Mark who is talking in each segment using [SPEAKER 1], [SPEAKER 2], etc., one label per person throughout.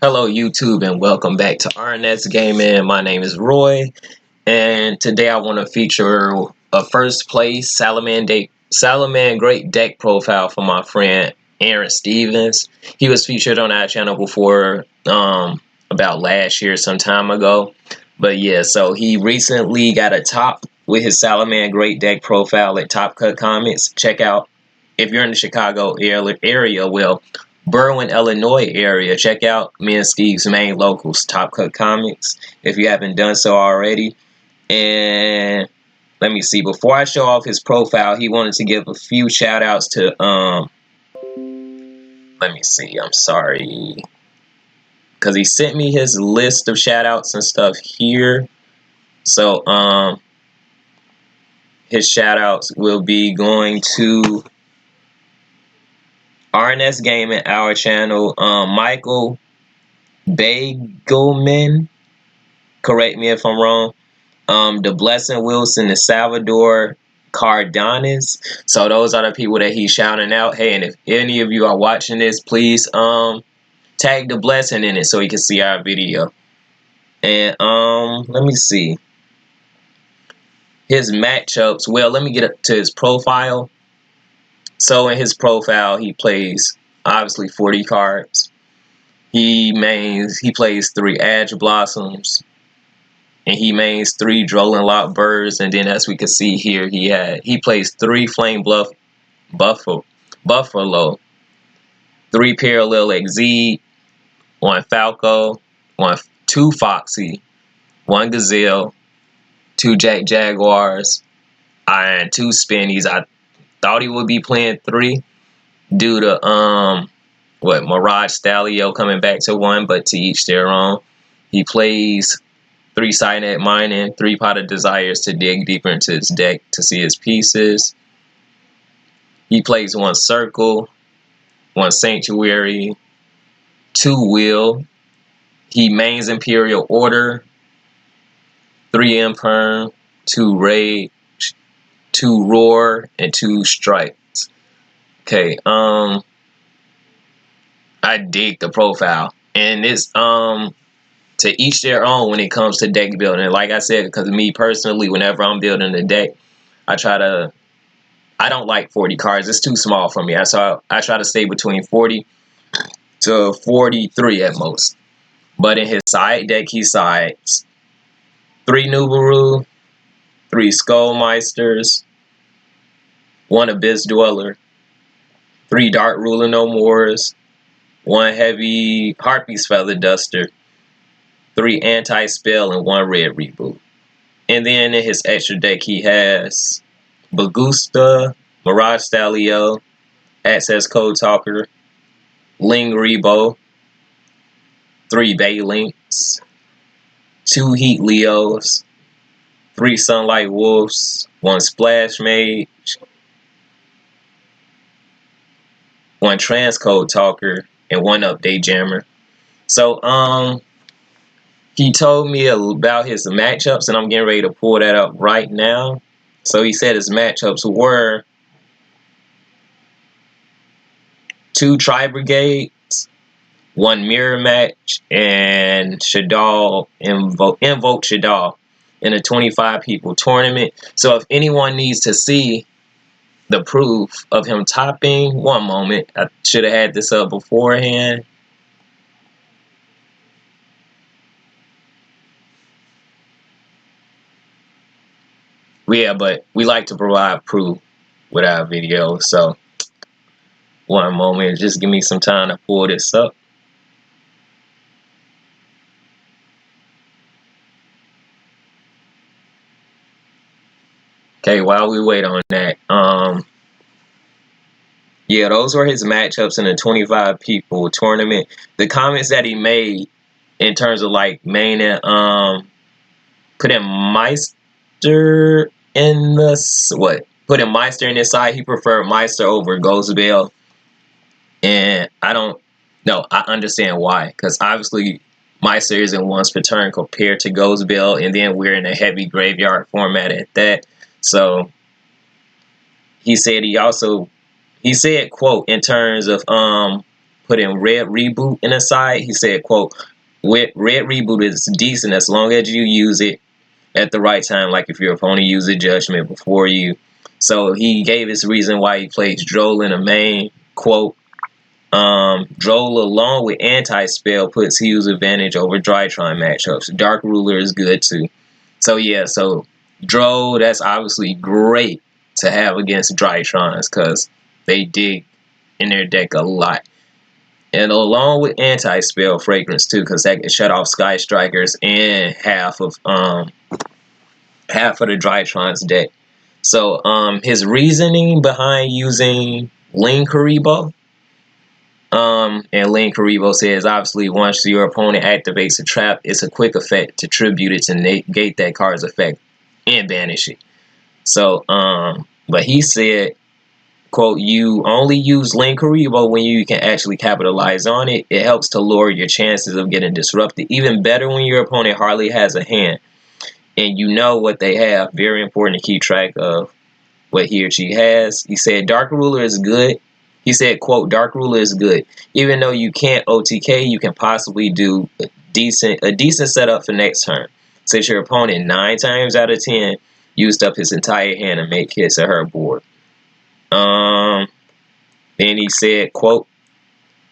[SPEAKER 1] Hello YouTube and welcome back to RNS Gaming. My name is Roy and today I want to feature a first place Salamangreat deck profile for my friend Aaron Stevens. He was featured on our channel before about last year some time ago. But yeah, so he recently got a top with his Salamangreat deck profile at Top Cut Comics. Check out if you're in the Chicago area, well, Berwyn, Illinois area, check out me and Steve's main locals, Top Cut Comics, if you haven't done so already. And let me see, before I show off his profile, he wanted to give a few shout outs to let me see, I'm sorry, because he sent me his list of shout outs and stuff here. So his shout outs will be going to RNS Gaming, our channel, Michael Bagelman, correct me if I'm wrong, the Blessing Wilson, the Salvador Cardenas. So those are the people that he's shouting out. Hey, and if any of you are watching this, please tag the Blessing in it so he can see our video. And let me see his matchups. Well, let me get up to his profile. So in his profile, he plays obviously 40 cards. He plays 3 Edge Blossoms, and he mains 3 Drolling Lock Birds, and then as we can see here, he plays 3 Flame Buffalo, 3 Parallel Exceed, 1 Falco, 2 Foxy, 1 Gazelle, 2 Jack Jaguars, and 2 Spinnies. I thought he would be playing 3 due to Mirage Stallion coming back to 1, but to each their own. He plays 3 Cynet Mining, 3 Pot of Desires to dig deeper into his deck to see his pieces. He plays 1 Circle, 1 Sanctuary, 2 Will. He mains Imperial Order, 3 Imperm, 2 Rage, 2 Roar, and 2 Strikes. Okay, I dig the profile. And it's to each their own when it comes to deck building. Like I said, because me personally, whenever I'm building a deck, I don't like 40 cards. It's too small for me. So I try to stay between 40 to 43 at most. But in his side deck, he sides 3 Nubaru, 3 Skullmeisters, 1 Abyss Dweller, 3 Dark Ruler No Mores, 1 Heavy Harpy's Feather Duster, 3 Anti-Spell, and 1 Red Reboot. And then in his extra deck, he has Bagusta, Mirage Stallion, Access Code Talker, Ling Rebo, 3 Bay Links, 2 Heat Leos, 3 Sunlight Wolves, 1 Splash Mage, 1 Transcode Talker, and 1 Update Jammer. So he told me about his matchups, and I'm getting ready to pull that up right now. So he said his matchups were 2 Tri-Brigades, 1 Mirror Match, and Shadal, Invoke Shadal in a 25 people tournament. So if anyone needs to see the proof of him topping, one moment, I should have had this up beforehand. Yeah, but we like to provide proof with our videos, so one moment, just give me some time to pull this up. Okay, while we wait on that, yeah, those were his matchups in the 25 people tournament. The comments that he made in terms of like main and putting Meister in the putting Meister in his side, he preferred Meister over Ghost Bell. And I don't know, I understand why, because obviously Meister isn't once per turn compared to Ghost Bell, and then we're in a heavy graveyard format at that. So he said quote, in terms of put in red reboot in the side. He said, quote, red reboot is decent as long as you use it at the right time, like if your opponent uses judgment before you. So he gave his reason why he plays Droll in the main. Quote, Droll along with anti-spell puts Hugh's advantage over Drytron matchups. Dark Ruler is good too. So yeah, so Droll, that's obviously great to have against Drytrons because they dig in their deck a lot. And along with anti-spell fragrance too, because that can shut off Sky Strikers and half of the Drytron's deck. So his reasoning behind using Ling Karibo, and Ling Karibo says obviously once your opponent activates a trap, it's a quick effect to tribute it to negate that card's effect and banish it. So but he said, quote, you only use Ling Karibo when you can actually capitalize on it. It helps to lower your chances of getting disrupted. Even better when your opponent hardly has a hand and you know what they have. Very important to keep track of what he or she has. He said Dark Ruler is good. He said, quote, Dark Ruler is good. Even though you can't OTK, you can possibly do a decent setup for next turn. Since your opponent 9 times out of 10 used up his entire hand to make his or her board. Then he said, quote,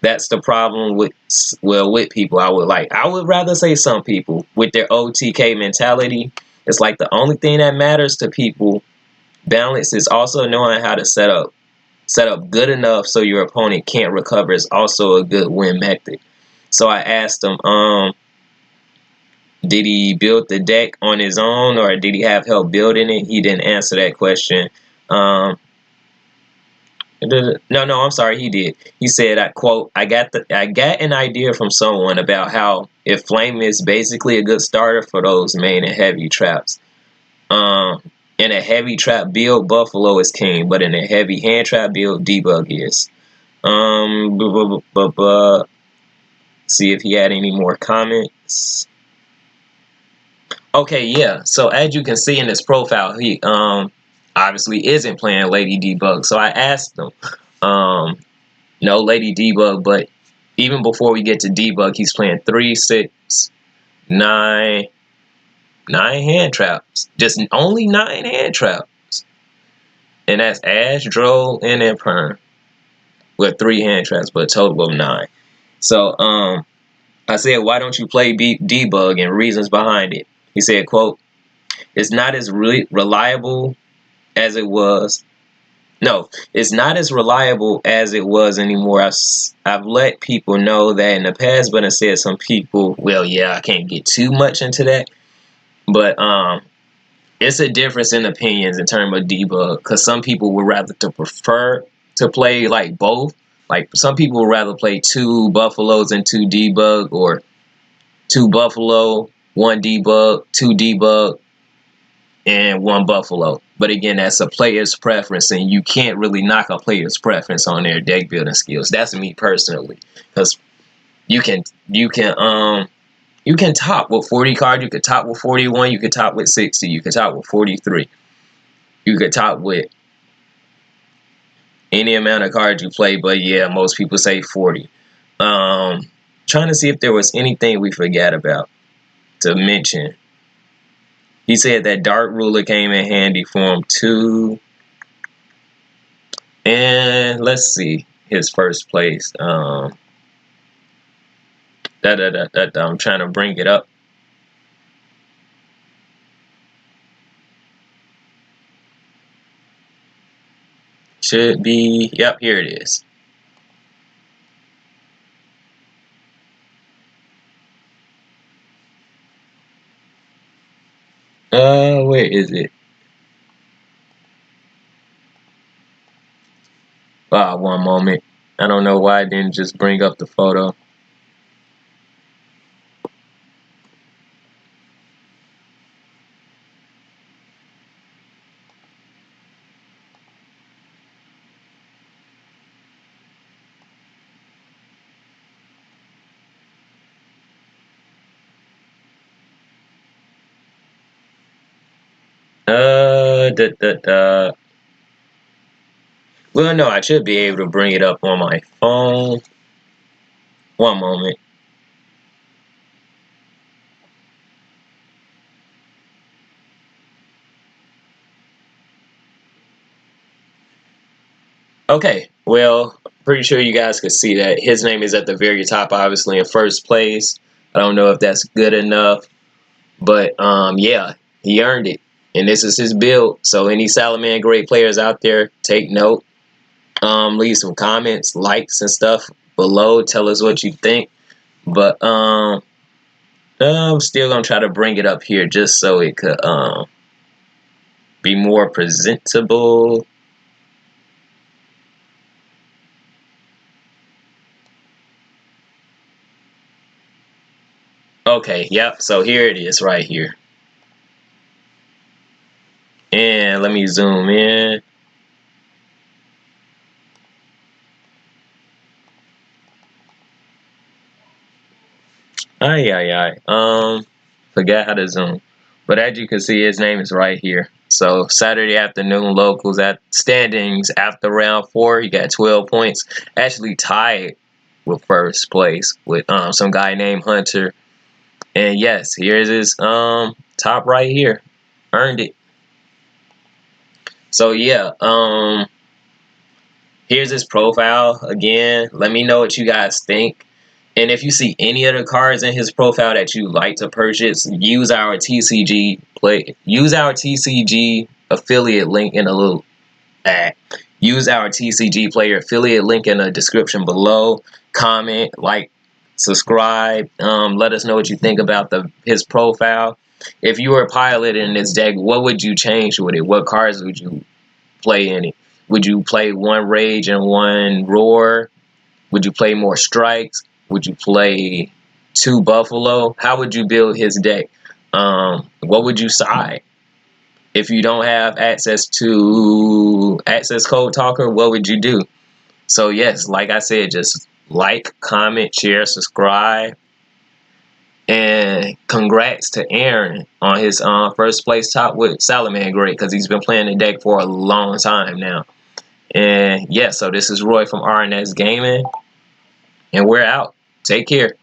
[SPEAKER 1] that's the problem with people. I would rather say some people with their OTK mentality. It's like the only thing that matters to people. Balance is also knowing how to set up good enough so your opponent can't recover is also a good win method. So I asked him, did he build the deck on his own or did he have help building it? He didn't answer that question. No, I'm sorry, he did. He said, I quote, I got an idea from someone about how if Flame is basically a good starter for those main and heavy traps. In a heavy trap build, Buffalo is king, but in a heavy hand trap build, Debug is. See if he had any more comments. Okay, yeah. So as you can see in his profile, he obviously isn't playing Lady Debug. So I asked him, no Lady Debug, but even before we get to Debug, he's playing 3, 6, 9 hand traps. Just only 9 hand traps. And that's Ash, Droll, and Imperm. With 3 hand traps, but a total of 9. So I said, why don't you play Debug and reasons behind it? He said, quote, it's not as reliable as it was. No, it's not as reliable as it was anymore. I've let people know that in the past, but I said some people, well, yeah, I can't get too much into that. But it's a difference in opinions in terms of Debug, because some people would rather prefer to play like both. Like some people would rather play 2 Buffaloes and 2 Debug, or 2 Buffalo, 1 Debug, 2 Debug, and 1 Buffalo. But again, that's a player's preference, and you can't really knock a player's preference on their deck building skills. That's me personally, because you can top with 40 cards, you could top with 41, you could top with 60, you could top with 43, you could top with any amount of cards you play. But yeah, most people say 40. Trying to see if there was anything we forgot about to mention. He said that Dark Ruler came in handy for him too. And let's see his first place. I'm trying to bring it up. Should be, yep, here it is. Where is it? One moment. I don't know why I didn't just bring up the photo. Well, no, I should be able to bring it up on my phone. One moment. Okay, well, pretty sure you guys could see that his name is at the very top, obviously in first place. I don't know if that's good enough, but yeah, he earned it, and this is his build. So any Salamangreat players out there, take note. Leave some comments, likes, and stuff below. Tell us what you think. But I'm still gonna try to bring it up here just so it could be more presentable. Okay, yep. So here it is, right here. And let me zoom in. Ay, ay, ay. Forgot how to zoom. But as you can see, his name is right here. So Saturday afternoon locals at standings after round 4, he got 12 points. Actually tied with first place with some guy named Hunter. And yes, here's his top right here. Earned it. So yeah, here's his profile again. Let me know what you guys think. And if you see any of the cards in his profile that you like to purchase, use our TCG affiliate link in a little use our TCG player affiliate link in the description below. Comment, like, subscribe. Let us know what you think about his profile. If you were a pilot in this deck, what would you change with it? What cards would you play in it? Would you play one Rage and one Roar? Would you play more strikes? Would you play 2 Buffalo? How would you build his deck? What would you side? If you don't have access to Access Code Talker, what would you do? So yes, like I said, just like, comment, share, subscribe. And congrats to Aaron on his first place top with Salamangreat, because he's been playing the deck for a long time now. And yeah, so this is Roy from RNS Gaming. And we're out. Take care.